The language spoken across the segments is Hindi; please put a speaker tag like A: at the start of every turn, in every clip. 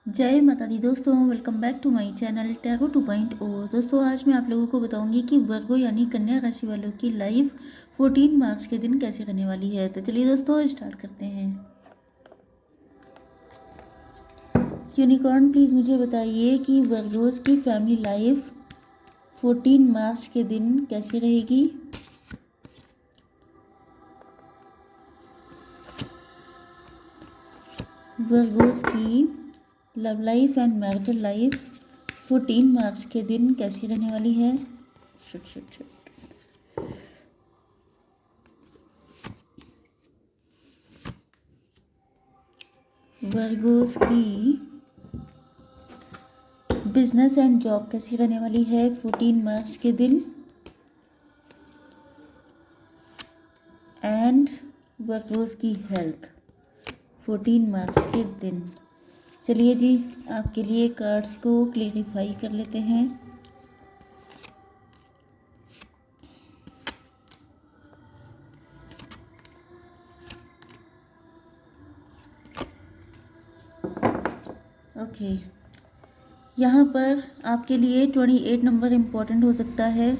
A: जय माता दी दोस्तों, welcome back to my channel tarot 2.0। दोस्तों आज मैं आप लोगों को बताऊंगी कि वर्गो यानी कन्या राशि वालों की लाइफ 14 मार्च के दिन कैसे रहने वाली है। तो चलिए दोस्तों स्टार्ट करते हैं। यूनिकॉर्न प्लीज़ मुझे बताइए कि वर्गोस की फैमिली लाइफ 14 मार्च के दिन कैसी रहेगी। वर्गोस की love life and marital life 14 मार्च के दिन कैसी रहने वाली है। Shoot shoot shoot. वर्गोस की बिजनेस एंड जॉब कैसी रहने वाली है 14 मार्च के दिन। एंड वर्गोस की हेल्थ 14 मार्च के दिन। चलिए जी आपके लिए कार्ड्स को क्लेरिफाई कर लेते हैं। ओके, यहाँ पर आपके लिए 28 नंबर इम्पोर्टेंट हो सकता है।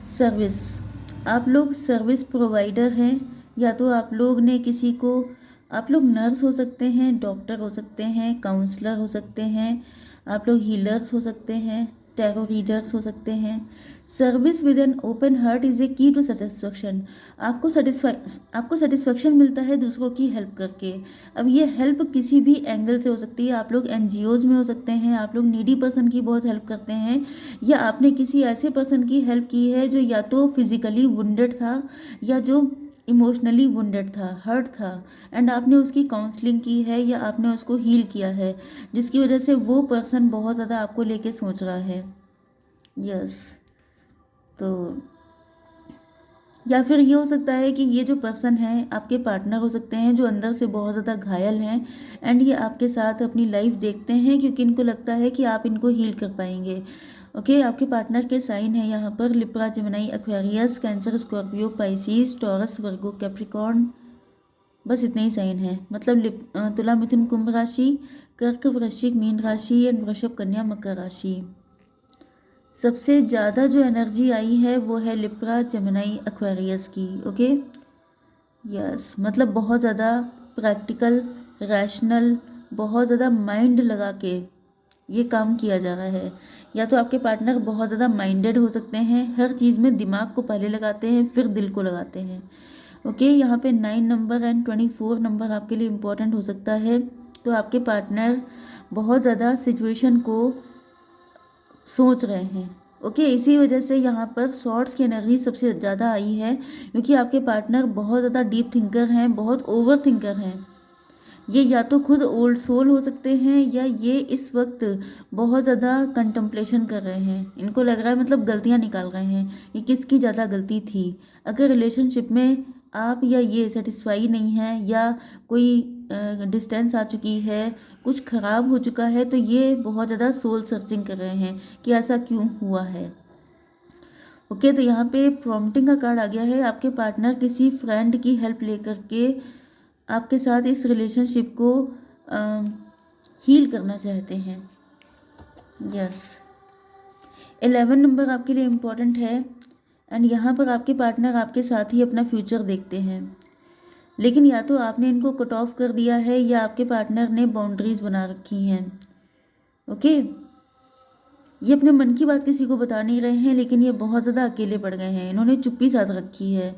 A: सर्विस, आप लोग सर्विस प्रोवाइडर हैं, या तो आप लोग ने किसी को, आप लोग नर्स हो सकते हैं, डॉक्टर हो सकते हैं, काउंसलर हो सकते हैं, आप लोग हीलर्स हो सकते हैं, टैरो रीडर्स हो सकते हैं। Service with an open heart is a की टू सेटिस्फेक्शन। आपको सेटिस्फेक्शन मिलता है दूसरों की हेल्प करके। अब ये हेल्प किसी भी एंगल से हो सकती है। आप लोग एनजीओज में हो सकते हैं, आप लोग नीडी पर्सन की बहुत हेल्प करते हैं, या आपने किसी ऐसे पर्सन की हेल्प की है जो या तो फिजिकली वुंडेड था या जो इमोशनली वुंडेड था, हर्ट था, एंड आपने उसकी काउंसलिंग की है या आपने उसको हील किया है, जिसकी वजह से वो पर्सन बहुत ज़्यादा आपको लेके सोच रहा है। यस, तो या फिर ये हो सकता है कि ये जो पर्सन है आपके पार्टनर हो सकते हैं जो अंदर से बहुत ज़्यादा घायल हैं, एंड ये आपके साथ अपनी लाइफ देखते हैं क्योंकि इनको लगता है कि आप इनको हील कर पाएंगे। ओके, आपके पार्टनर के साइन है यहाँ पर Libra, Gemini, Aquarius, Cancer, Scorpio, Pisces, Taurus, Virgo, Capricorn. बस इतने ही साइन है। मतलब तुला, मिथुन, कुंभ राशि, कर्क, वृश्चिक, मीन राशि एंड वृषभ, कन्या, मकर राशि। सबसे ज़्यादा जो एनर्जी आई है वो है लिब्रा, जेमिनी, एक्वेरियस की। ओके, यस, मतलब बहुत ज़्यादा प्रैक्टिकल, रैशनल, बहुत ज़्यादा माइंड लगा के ये काम किया जा रहा है। या तो आपके पार्टनर बहुत ज़्यादा माइंडेड हो सकते हैं, हर चीज़ में दिमाग को पहले लगाते हैं फिर दिल को लगाते हैं। ओके, यहाँ पे 9 नंबर एंड 24 नंबर आपके लिए इम्पोर्टेंट हो सकता है। तो आपके पार्टनर बहुत ज़्यादा सिचुएशन को सोच रहे हैं। ओके, इसी वजह से यहाँ पर शॉर्ट्स की एनर्जी सबसे ज़्यादा आई है, क्योंकि आपके पार्टनर बहुत ज़्यादा डीप थिंकर हैं, बहुत ओवर थिंकर हैं। ये या तो खुद ओल्ड सोल हो सकते हैं या ये इस वक्त बहुत ज़्यादा कंटम्पलेशन कर रहे हैं। इनको लग रहा है, मतलब गलतियाँ निकाल रहे हैं कि किसकी ज़्यादा गलती थी। अगर रिलेशनशिप में आप या ये सेटिस्फाई नहीं है या कोई डिस्टेंस आ चुकी है, कुछ ख़राब हो चुका है, तो ये बहुत ज़्यादा सोल सर्चिंग कर रहे हैं कि ऐसा क्यों हुआ है। ओके, तो यहाँ पे प्रॉम्प्टिंग का कार्ड आ गया है। आपके पार्टनर किसी फ्रेंड की हेल्प लेकर के आपके साथ इस रिलेशनशिप को हील करना चाहते हैं। यस, 11 नंबर आपके लिए इम्पोर्टेंट है, एंड यहाँ पर आपके पार्टनर आपके साथ ही अपना फ्यूचर देखते हैं, लेकिन या तो आपने इनको कट ऑफ कर दिया है या आपके पार्टनर ने बाउंड्रीज बना रखी हैं। ओके, ये अपने मन की बात किसी को बता नहीं रहे हैं, लेकिन ये बहुत ज़्यादा अकेले पड़ गए हैं। इन्होंने चुप्पी साध रखी है,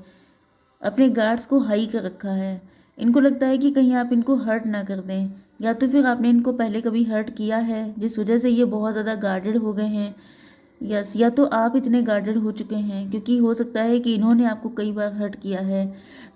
A: अपने गार्ड्स को हाई कर रखा है। इनको लगता है कि कहीं आप इनको हर्ट ना कर दें, या तो फिर आपने इनको पहले कभी हर्ट किया है जिस वजह से ये बहुत ज़्यादा गार्डेड हो गए हैं। यस, या तो आप इतने गार्डेड हो चुके हैं क्योंकि हो सकता है कि इन्होंने आपको कई बार हर्ट किया है।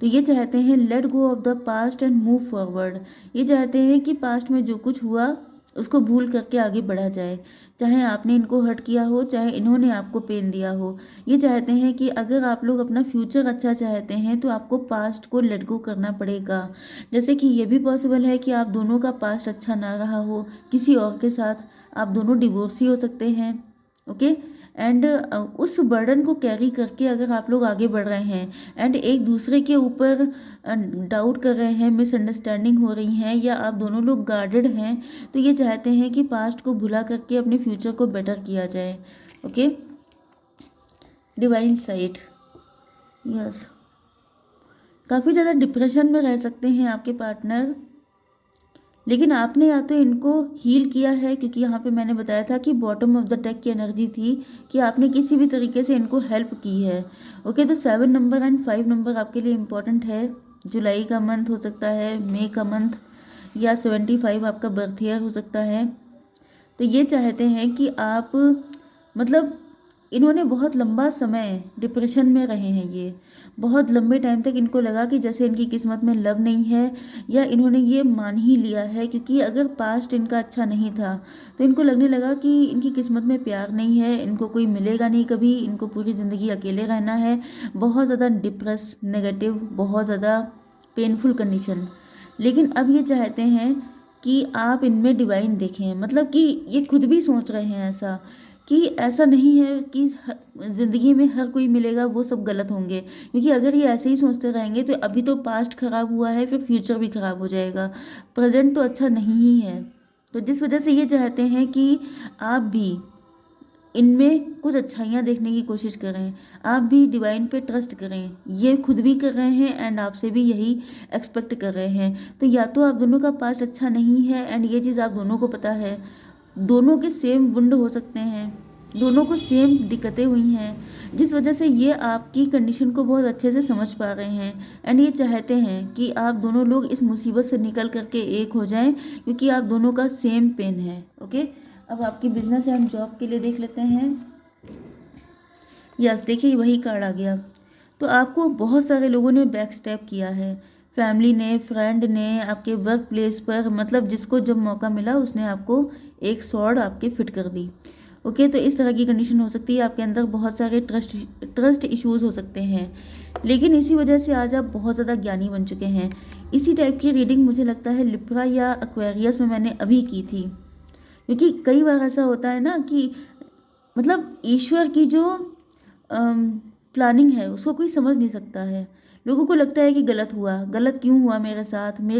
A: तो ये चाहते हैं let go of the past and move forward. ये चाहते हैं कि पास्ट में जो कुछ हुआ उसको भूल करके आगे बढ़ा जाए, चाहे आपने इनको हर्ट किया हो, चाहे इन्होंने आपको पेन दिया हो। ये चाहते हैं कि अगर आप लोग अपना फ्यूचर अच्छा चाहते हैं तो आपको पास्ट को लेट गो करना पड़ेगा। जैसे कि ये भी पॉसिबल है कि आप दोनों का पास्ट अच्छा ना रहा हो किसी और के साथ, आप दोनों डिवोर्सी हो सकते हैं। ओके, एंड उस बर्डन को कैरी करके अगर आप लोग आगे बढ़ रहे हैं एंड एक दूसरे के ऊपर डाउट कर रहे हैं, मिसअंडरस्टैंडिंग हो रही हैं, या आप दोनों लोग गार्डेड हैं, तो ये चाहते हैं कि पास्ट को भुला करके अपने फ्यूचर को बेटर किया जाए। ओके, डिवाइन साइट, यस, काफ़ी ज़्यादा डिप्रेशन में रह सकते हैं आपके पार्टनर, लेकिन आपने या तो इनको हील किया है, क्योंकि यहाँ पे मैंने बताया था कि बॉटम ऑफ द डेक की एनर्जी थी कि आपने किसी भी तरीके से इनको हेल्प की है। ओके, तो 7 नंबर एंड 5 नंबर आपके लिए इम्पॉर्टेंट है। जुलाई का मंथ हो सकता है, मई का मंथ, या 75 आपका बर्थ ईयर हो सकता है। तो ये चाहते हैं कि आप, मतलब इन्होंने बहुत लंबा समय डिप्रेशन में रहे हैं, ये बहुत लंबे टाइम तक इनको लगा कि जैसे इनकी किस्मत में लव नहीं है, या इन्होंने ये मान ही लिया है, क्योंकि अगर पास्ट इनका अच्छा नहीं था तो इनको लगने लगा कि इनकी किस्मत में प्यार नहीं है, इनको कोई मिलेगा नहीं कभी, इनको पूरी ज़िंदगी अकेले रहना है। बहुत ज़्यादा डिप्रेस, नेगेटिव, बहुत ज़्यादा पेनफुल कंडीशन। लेकिन अब ये चाहते हैं कि आप इनमें डिवाइन देखें, मतलब कि ये खुद भी सोच रहे हैं ऐसा, कि ऐसा नहीं है कि ज़िंदगी में हर कोई मिलेगा वो सब गलत होंगे, क्योंकि अगर ये ऐसे ही सोचते रहेंगे तो अभी तो पास्ट ख़राब हुआ है, फिर फ्यूचर भी ख़राब हो जाएगा, प्रेजेंट तो अच्छा नहीं ही है। तो जिस वजह से ये चाहते हैं कि आप भी इनमें कुछ अच्छाइयाँ देखने की कोशिश करें, आप भी डिवाइन पे ट्रस्ट करें, ये खुद भी कर रहे हैं एंड आपसे भी यही एक्सपेक्ट कर रहे हैं। तो या तो आप दोनों का पास्ट अच्छा नहीं है एंड ये चीज़ आप दोनों को पता है, दोनों के सेम वुंड हो सकते हैं, दोनों को सेम दिक्कतें हुई हैं, जिस वजह से ये आपकी कंडीशन को बहुत अच्छे से समझ पा रहे हैं एंड ये चाहते हैं कि आप दोनों लोग इस मुसीबत से निकल करके एक हो जाएं, क्योंकि आप दोनों का सेम पेन है। ओके, अब आपकी बिजनेस एंड जॉब के लिए देख लेते हैं। यस, देखिए वही कार्ड आ गया। तो आपको बहुत सारे लोगों ने बैक स्टेप किया है, फैमिली ने, फ्रेंड ने, आपके वर्क प्लेस पर, मतलब जिसको जब मौका मिला उसने आपको एक सॉर्ड आपके फिट कर दी। ओके, तो इस तरह की कंडीशन हो सकती है, आपके अंदर बहुत सारे ट्रस्ट इश्यूज हो सकते हैं, लेकिन इसी वजह से आज आप बहुत ज़्यादा ज्ञानी बन चुके हैं। इसी टाइप की रीडिंग मुझे लगता है लिब्रा या एक्वेरियस में मैंने अभी की थी, क्योंकि कई बार ऐसा होता है ना कि मतलब ईश्वर की जो प्लानिंग है उसको कोई समझ नहीं सकता है। लोगों को लगता है कि गलत हुआ, गलत क्यों हुआ मेरे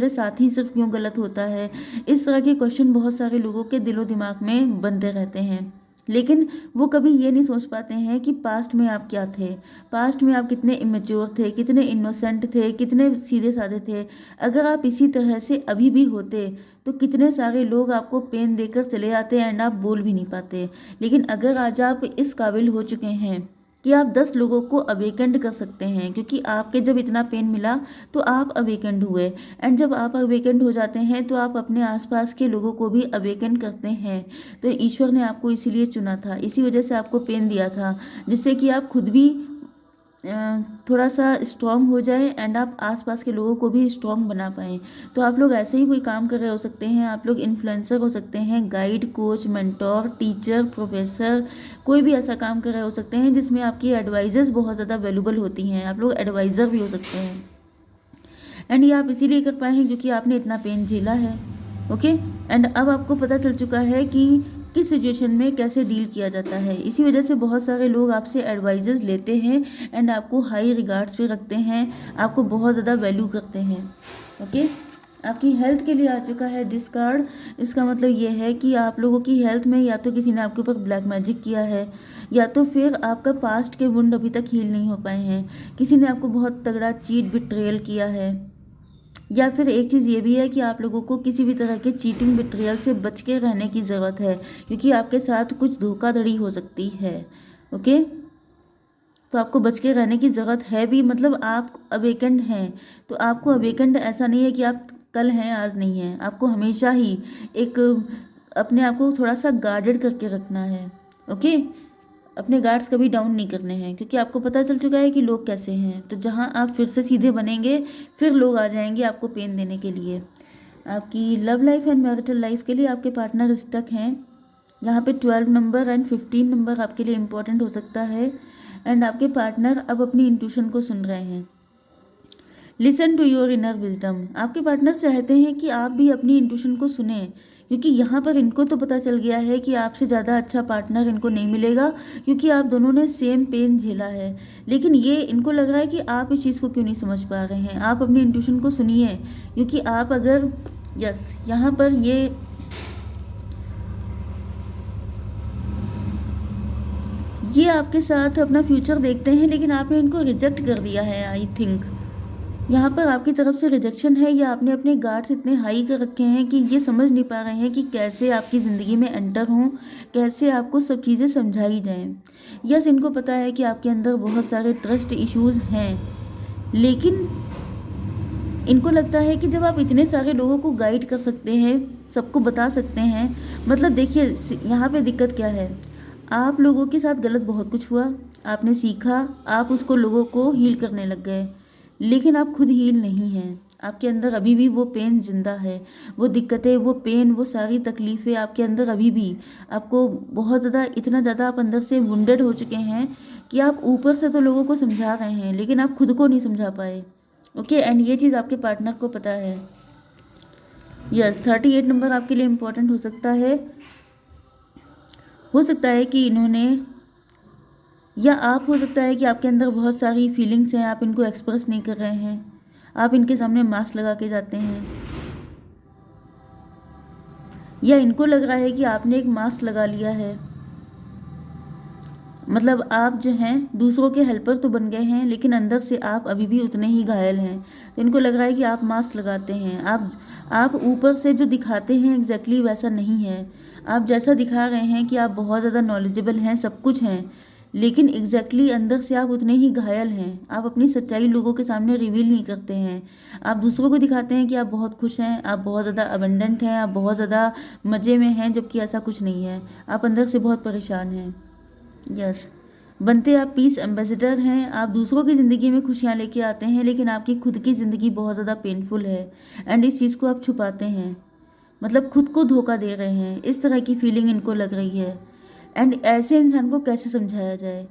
A: साथ ही सिर्फ क्यों गलत होता है। इस तरह के क्वेश्चन बहुत सारे लोगों के दिलो दिमाग में बनते रहते हैं, लेकिन वो कभी ये नहीं सोच पाते हैं कि पास्ट में आप क्या थे, पास्ट में आप कितने इमेच्योर थे, कितने इनोसेंट थे, कितने सीधे साधे थे। अगर आप इसी तरह से अभी भी होते तो कितने सारे लोग आपको पेन देकर चले जाते एंड आप बोल भी नहीं पाते। लेकिन अगर आज आप इस काबिल हो चुके हैं कि आप 10 लोगों को अवेकेंड कर सकते हैं, क्योंकि आपके जब इतना पेन मिला तो आप अवेकेंड हुए, एंड जब आप अवेकेंड हो जाते हैं तो आप अपने आसपास के लोगों को भी अवेकेंड करते हैं। तो ईश्वर ने आपको इसीलिए चुना था, इसी वजह से आपको पेन दिया था, जिससे कि आप खुद भी थोड़ा सा स्ट्रांग हो जाए एंड आप आसपास के लोगों को भी स्ट्रांग बना पाएँ। तो आप लोग ऐसे ही कोई काम कर रहे हो सकते हैं, आप लोग इन्फ्लुएंसर हो सकते हैं, guide, coach, mentor, teacher, professor, कोई भी ऐसा काम कर रहे हो सकते हैं जिसमें आपकी एडवाइजेस बहुत ज़्यादा वैल्यूबल होती हैं। आप लोग एडवाइज़र भी हो सकते हैं एंड ये आप इसीलिए कर पाए हैं क्योंकि आपने इतना पेन झेला है। ओके, एंड अब आपको पता चल चुका है कि किस सिचुएशन में कैसे डील किया जाता है। इसी वजह से बहुत सारे लोग आपसे एडवाइजेस लेते हैं एंड आपको हाई रिगार्ड्स पे रखते हैं, आपको बहुत ज़्यादा वैल्यू करते हैं। ओके, आपकी हेल्थ के लिए आ चुका है दिस कार्ड। इसका मतलब ये है कि आप लोगों की हेल्थ में या तो किसी ने आपके ऊपर ब्लैक मैजिक किया है, या तो फिर आपका पास्ट के वुंड अभी तक हील नहीं हो पाए हैं, किसी ने आपको बहुत तगड़ा चीट बिट्रेयल किया है, या फिर एक चीज़ ये भी है कि आप लोगों को किसी भी तरह के चीटिंग बिट्रियल से बच के रहने की ज़रूरत है, क्योंकि आपके साथ कुछ धोखाधड़ी हो सकती है। ओके, तो आपको बच के रहने की ज़रूरत है भी, मतलब आप अवेकेंड हैं तो आपको अवेकेंड ऐसा नहीं है कि आप कल हैं आज नहीं हैं, आपको हमेशा ही एक अपने आप को थोड़ा सा गार्डेड करके रखना है। ओके, अपने गार्ड्स कभी डाउन नहीं करने हैं, क्योंकि आपको पता चल चुका है कि लोग कैसे हैं। तो जहां आप फिर से सीधे बनेंगे फिर लोग आ जाएंगे आपको पेन देने के लिए। आपकी love life and marital life के लिए आपके पार्टनर स्टक हैं, यहाँ पे 12 नंबर एंड 15 नंबर आपके लिए इम्पोर्टेंट हो सकता है। एंड आपके पार्टनर अब अपनी इंट्यूशन को सुन रहे हैं। Listen to your inner wisdom. आपके पार्टनर चाहते हैं कि आप भी अपनी इंट्यूशन को सुने, क्योंकि यहाँ पर इनको तो पता चल गया है कि आपसे ज़्यादा अच्छा पार्टनर इनको नहीं मिलेगा, क्योंकि आप दोनों ने सेम पेन झेला है। लेकिन ये इनको लग रहा है कि आप इस चीज़ को क्यों नहीं समझ पा रहे हैं। आप अपनी इंट्यूशन को सुनिए, क्योंकि आप अगर यहाँ पर ये आपके साथ अपना फ्यूचर देखते हैं, लेकिन आपने इनको रिजेक्ट कर दिया है। आई थिंक यहाँ पर आपकी तरफ से रिजेक्शन है, या आपने अपने गार्ड्स इतने हाई कर रखे हैं कि ये समझ नहीं पा रहे हैं कि कैसे आपकी ज़िंदगी में एंटर हों, कैसे आपको सब चीज़ें समझाई जाएं। यस, इनको पता है कि आपके अंदर बहुत सारे ट्रस्ट इश्यूज़ हैं, लेकिन इनको लगता है कि जब आप इतने सारे लोगों को गाइड कर सकते हैं, सबको बता सकते हैं, मतलब देखिए यहाँ पे दिक्कत क्या है। आप लोगों के साथ गलत बहुत कुछ हुआ, आपने सीखा, आप उसको लोगों को हील करने लग गए, लेकिन आप खुद हील नहीं हैं। आपके अंदर अभी भी वो पेन जिंदा है, वो दिक्कतें, वो पेन, वो सारी तकलीफ़ें आपके अंदर अभी भी। आपको बहुत ज़्यादा, इतना ज़्यादा आप अंदर से वुंडेड हो चुके हैं कि आप ऊपर से तो लोगों को समझा रहे हैं, लेकिन आप खुद को नहीं समझा पाए। ओके, एंड ये चीज़ आपके पार्टनर को पता है। यस, 38 नंबर आपके लिए इम्पोर्टेंट हो सकता है। हो सकता है कि इन्होंने, या आप, हो सकता है कि आपके अंदर बहुत सारी फीलिंग्स हैं, आप इनको एक्सप्रेस नहीं कर रहे हैं, आप इनके सामने मास्क लगा के जाते हैं, या इनको लग रहा है कि आपने एक मास्क लगा लिया है। मतलब आप जो हैं दूसरों के हेल्पर तो बन गए हैं, लेकिन अंदर से आप अभी भी उतने ही घायल हैं। तो इनको लग रहा है कि आप मास्क लगाते हैं, आप ऊपर से जो दिखाते हैं एग्जैक्टली वैसा नहीं है। आप जैसा दिखा रहे हैं कि आप बहुत ज़्यादा नॉलेजेबल हैं, सब कुछ हैं, लेकिन एग्जैक्टली अंदर से आप उतने ही घायल हैं। आप अपनी सच्चाई लोगों के सामने रिवील नहीं करते हैं। आप दूसरों को दिखाते हैं कि आप बहुत खुश हैं, आप बहुत ज़्यादा अबंडेंट हैं, आप बहुत ज़्यादा मज़े में हैं, जबकि ऐसा कुछ नहीं है। आप अंदर से बहुत परेशान हैं। यस, बनते आप पीस एम्बेसडर हैं। आप दूसरों की ज़िंदगी में खुशियाँ लेके आते हैं, लेकिन आपकी खुद की ज़िंदगी बहुत ज़्यादा पेनफुल है, एंड इस चीज़ को आप छुपाते हैं, मतलब खुद को धोखा दे रहे हैं। इस तरह की फीलिंग इनको लग रही है, एंड ऐसे इंसान को कैसे समझाया जाए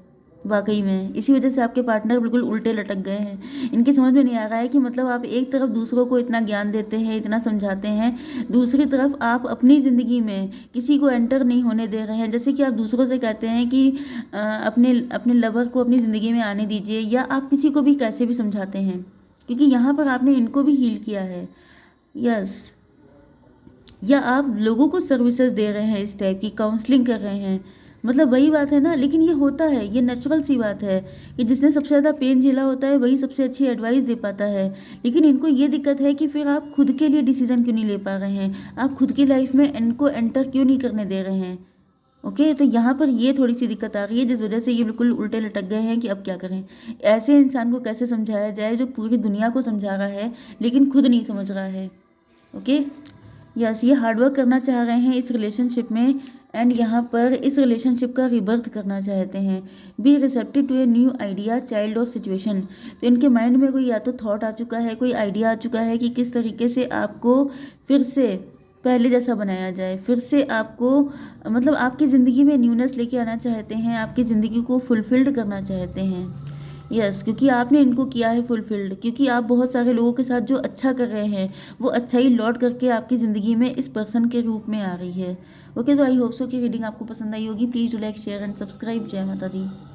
A: वाकई में। इसी वजह से आपके पार्टनर बिल्कुल उल्टे लटक गए हैं। इनकी समझ में नहीं आ रहा है कि मतलब आप एक तरफ दूसरों को इतना ज्ञान देते हैं, इतना समझाते हैं, दूसरी तरफ आप अपनी ज़िंदगी में किसी को एंटर नहीं होने दे रहे हैं। जैसे कि आप दूसरों से कहते हैं कि अपने लवर को अपनी ज़िंदगी में आने दीजिए, या आप किसी को भी कैसे भी समझाते हैं, क्योंकि यहाँ पर आपने इनको भी हील किया है। यस, या आप लोगों को सर्विसेज दे रहे हैं, इस टाइप की काउंसलिंग कर रहे हैं। मतलब वही बात है ना, लेकिन ये होता है, ये नेचुरल सी बात है कि जिसने सबसे ज़्यादा पेन झेला होता है वही सबसे अच्छी एडवाइस दे पाता है। लेकिन इनको ये दिक्कत है कि फिर आप खुद के लिए डिसीजन क्यों नहीं ले पा रहे हैं, आप खुद की लाइफ में इनको एंटर क्यों नहीं करने दे रहे हैं। ओके, तो यहाँ पर ये थोड़ी सी दिक्कत आ रही है, जिस वजह से ये बिल्कुल उल्टे लटक गए हैं कि अब क्या करें। ऐसे इंसान को कैसे समझाया जाए जो पूरी दुनिया को समझा रहा है लेकिन खुद नहीं समझ रहा है। ओके, यस, ये हार्डवर्क करना चाह रहे हैं इस रिलेशनशिप में, एंड यहाँ पर इस रिलेशनशिप का रिबर्थ करना चाहते हैं। Be receptive to a new idea, child और सिचुएशन। तो इनके माइंड में कोई या तो थॉट आ चुका है, कोई आइडिया आ चुका है कि किस तरीके से आपको फिर से पहले जैसा बनाया जाए, फिर से आपको, मतलब आपकी ज़िंदगी में न्यूनेस लेके आना चाहते हैं, आपकी ज़िंदगी को फुलफिल्ड करना चाहते हैं। यस, क्योंकि आपने इनको किया है फुलफिल्ड, क्योंकि आप बहुत सारे लोगों के साथ जो अच्छा कर रहे हैं वो अच्छा ही लौट करके आपकी ज़िंदगी में इस पर्सन के रूप में आ रही है। ओके, तो आई होप सो कि रीडिंग आपको पसंद आई होगी। Please do like, share and subscribe. जय माता दी।